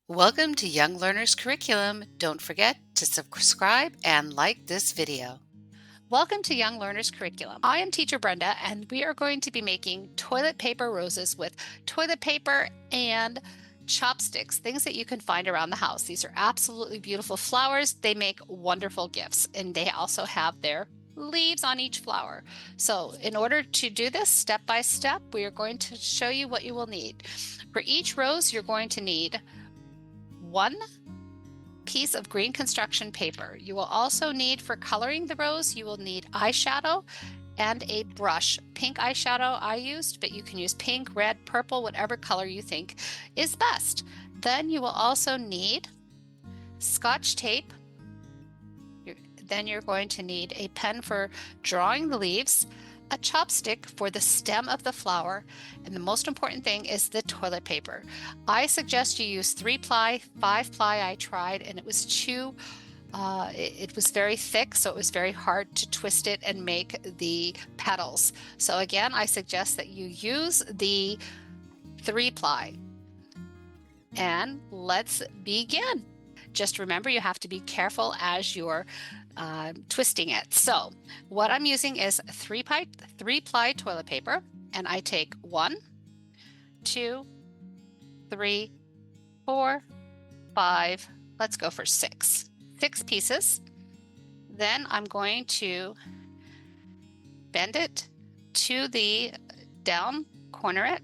Welcome to Young Learners Curriculum. Don't forget to subscribe and like this video. Welcome to Young Learners Curriculum. I am teacher Brenda, and we are going to be making toilet paper roses with toilet paper and chopsticks, things that you can find around the house. These are absolutely beautiful flowers. They make wonderful gifts, and they also have their leaves on each flower. So in order to do this step by step, we are going to show you what you will need. For each rose, you're going to need one piece of green construction paper. You will also need, for coloring the rose, you will need eyeshadow and a brush. Pink eyeshadow I used, but you can use pink, red, purple, whatever color you think is best. Then you will also need Scotch tape. Then you're going to need a pen for drawing the leaves, a chopstick for the stem of the flower, and the most important thing is the toilet paper. I suggest you use 3-ply, 5-ply I tried, and it was too it was very thick, so it was very hard to twist it and make the petals. So again, I suggest that you use the 3-ply. And let's begin. Just remember, you have to be careful as you're twisting it. So what I'm using is 3-ply toilet paper, and I take 1, 2, 3, 4, 5, let's go for 6 pieces. Then I'm going to bend it to the down, corner it,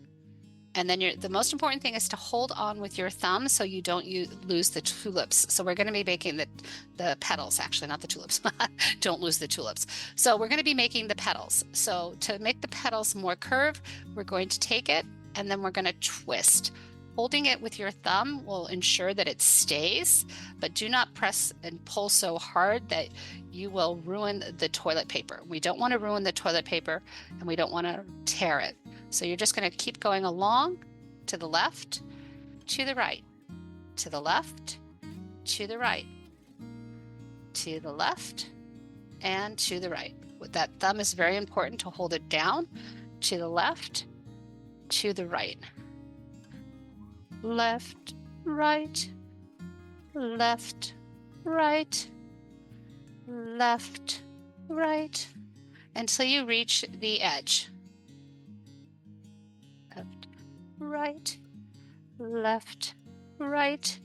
and then the most important thing is to hold on with your thumb so you don't lose the tulips. So we're going to be making the petals, actually, not the tulips. Don't lose the tulips. So we're going to be making the petals. So to make the petals more curved, we're going to take it and then we're going to twist. Holding it with your thumb will ensure that it stays, but do not press and pull so hard that you will ruin the toilet paper. We don't want to ruin the toilet paper, and we don't want to tear it. So you're just going to keep going along to the left, to the right, to the left, to the right, to the left, and to the right. With that thumb is very important to hold it down, to the left, to the right. Left, right, left, right, left, right, until you reach the edge. Left, right, left, right,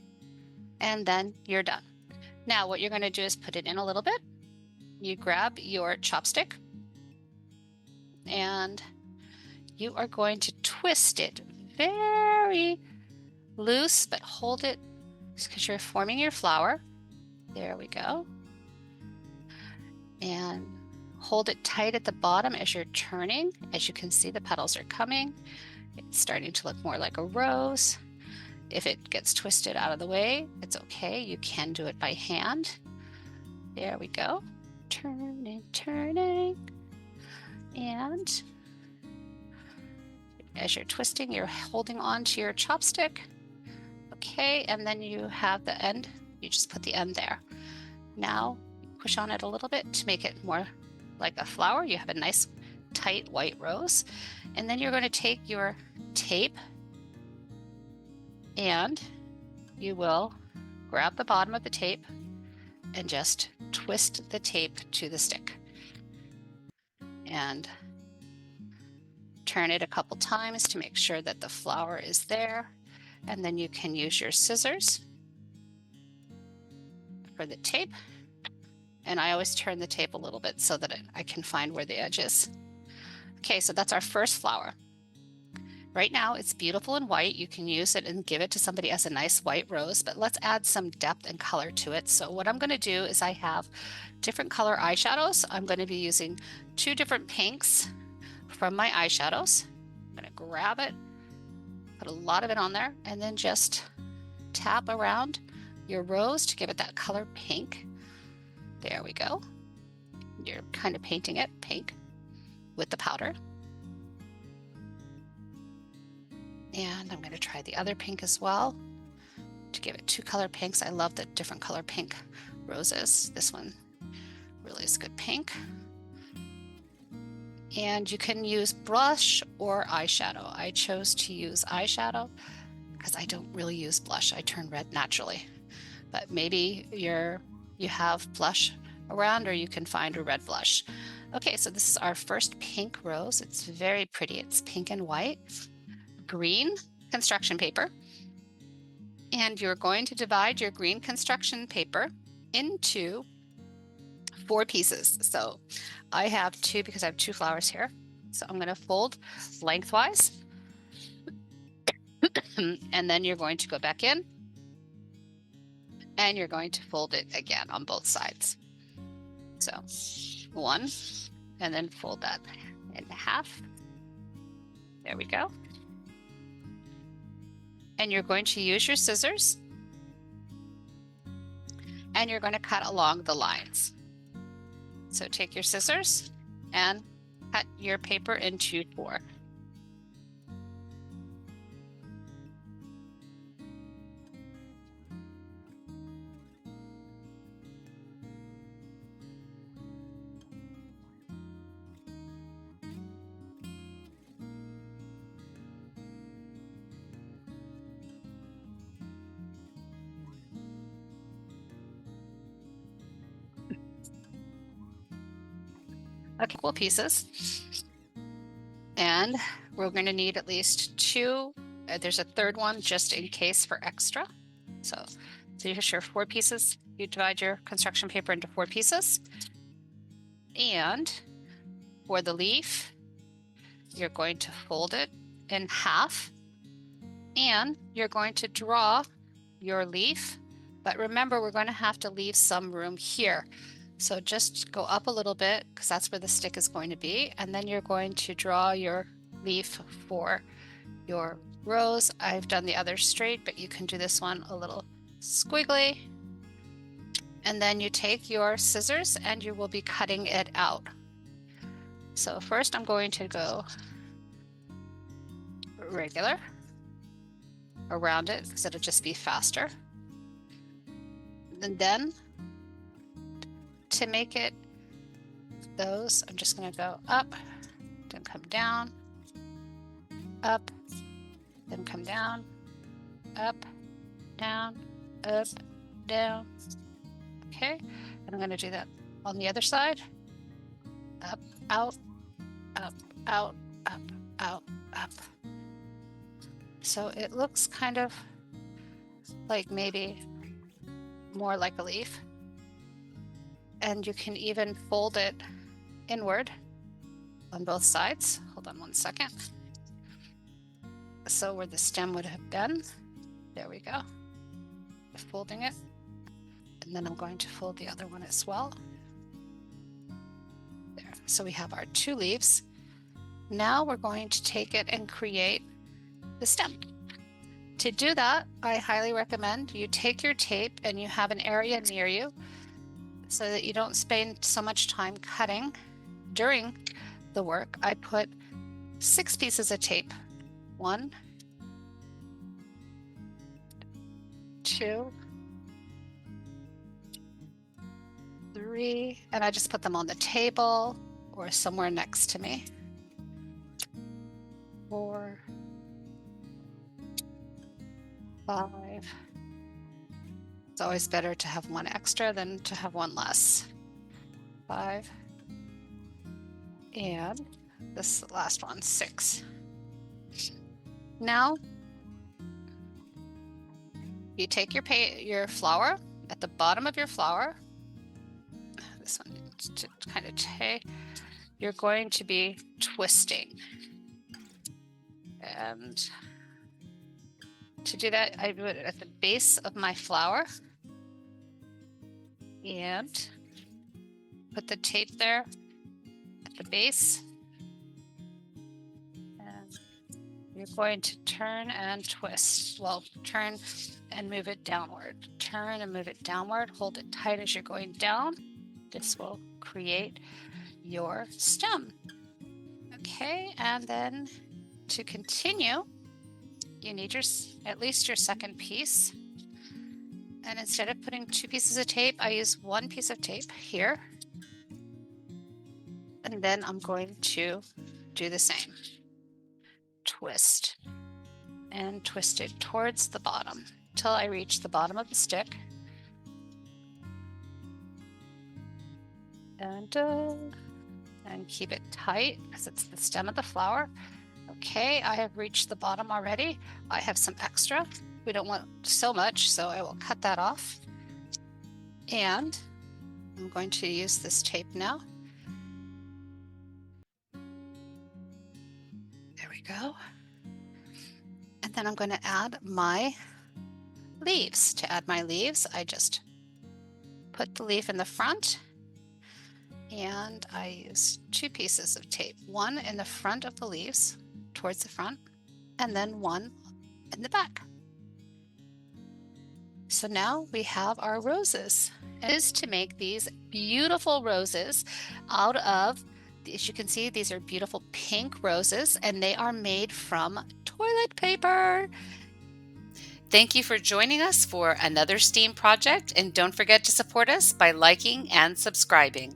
and then you're done. Now what you're going to do is put it in a little bit. You grab your chopstick and you are going to twist it very loose, but hold it because you're forming your flower. There we go. And hold it tight at the bottom as you're turning. As you can see, the petals are coming. It's starting to look more like a rose. If it gets twisted out of the way, it's okay. You can do it by hand. There we go. Turning, turning. And as you're twisting, you're holding on to your chopstick. Okay, and then you have the end. You just put the end there. Now push on it a little bit to make it more like a flower. You have a nice tight white rose. And then you're going to take your tape and you will grab the bottom of the tape and just twist the tape to the stick. And turn it a couple times to make sure that the flower is there. And then you can use your scissors for the tape. And I always turn the tape a little bit so that I can find where the edge is. Okay, so that's our first flower. Right now it's beautiful and white. You can use it and give it to somebody as a nice white rose, but let's add some depth and color to it. So what I'm going to do is I have different color eyeshadows. I'm going to be using 2 different pinks from my eyeshadows. I'm going to grab it, put a lot of it on there, and then just tap around your rose to give it that color pink. There we go. You're kind of painting it pink with the powder. And I'm going to try the other pink as well to give it 2 color pinks. I love the different color pink roses. This one really is good pink. And you can use brush or eyeshadow. I chose to use eyeshadow. because I don't really use blush. I turn red naturally. But maybe you have blush around, or you can find a red blush. Okay, so this is our first pink rose. It's very pretty. It's pink and white, green construction paper. And you're going to divide your green construction paper into 4 pieces. So I have 2 because I have 2 flowers here. So I'm going to fold lengthwise. And then you're going to go back in and you're going to fold it again on both sides. So 1, and then fold that in half. There we go. And you're going to use your scissors and you're going to cut along the lines. So take your scissors and cut your paper into 4. Equal pieces. And we're going to need at least 2. There's a third one just in case for extra. So here's your 4 pieces. You divide your construction paper into 4 pieces. And for the leaf, you're going to fold it in half. And you're going to draw your leaf. But remember, we're going to have to leave some room here. So just go up a little bit because that's where the stick is going to be. And then you're going to draw your leaf for your rose. I've done the other straight, but you can do this one a little squiggly. And then you take your scissors and you will be cutting it out. So first I'm going to go regular around it because it'll just be faster. And then to make it those, I'm just going to go up, then come down, up, then come down, up, down, up, down. Okay, and I'm going to do that on the other side. Up, out, up, out, up, out, up. So it looks kind of like maybe more like a leaf. And you can even fold it inward on both sides. Hold on one second. So where the stem would have been, there we go. Folding it. And then I'm going to fold the other one as well. There. So we have our 2 leaves. Now we're going to take it and create the stem. To do that, I highly recommend you take your tape and you have an area near you so that you don't spend so much time cutting during the work. I put 6 pieces of tape. 1, 2, 3, and I just put them on the table or somewhere next to me. 4, 5. It's always better to have 1 extra than to have 1 less. 5. And this last one, 6. Now, you take your flower at the bottom of your flower. This one to kind of take. You're going to be twisting. And to do that, I do it at the base of my flower. And put the tape there at the base. And you're going to turn and twist. Well, turn and move it downward. Turn and move it downward. Hold it tight as you're going down. This will create your stem. Okay, and then to continue, you need at least your second piece. And instead of putting 2 pieces of tape, I use 1 piece of tape here. And then I'm going to do the same. Twist. and twist it towards the bottom till I reach the bottom of the stick. And keep it tight because it's the stem of the flower. Okay, I have reached the bottom already. I have some extra. We don't want so much, so I will cut that off. And I'm going to use this tape now. There we go. And then I'm going to add my leaves. To add my leaves, I just put the leaf in the front, and I use 2 pieces of tape, one in the front of the leaves towards the front, and then one in the back. So now we have our roses. It is to make these beautiful roses out of, as you can see, these are beautiful pink roses, and they are made from toilet paper. Thank you for joining us for another STEAM project, and don't forget to support us by liking and subscribing.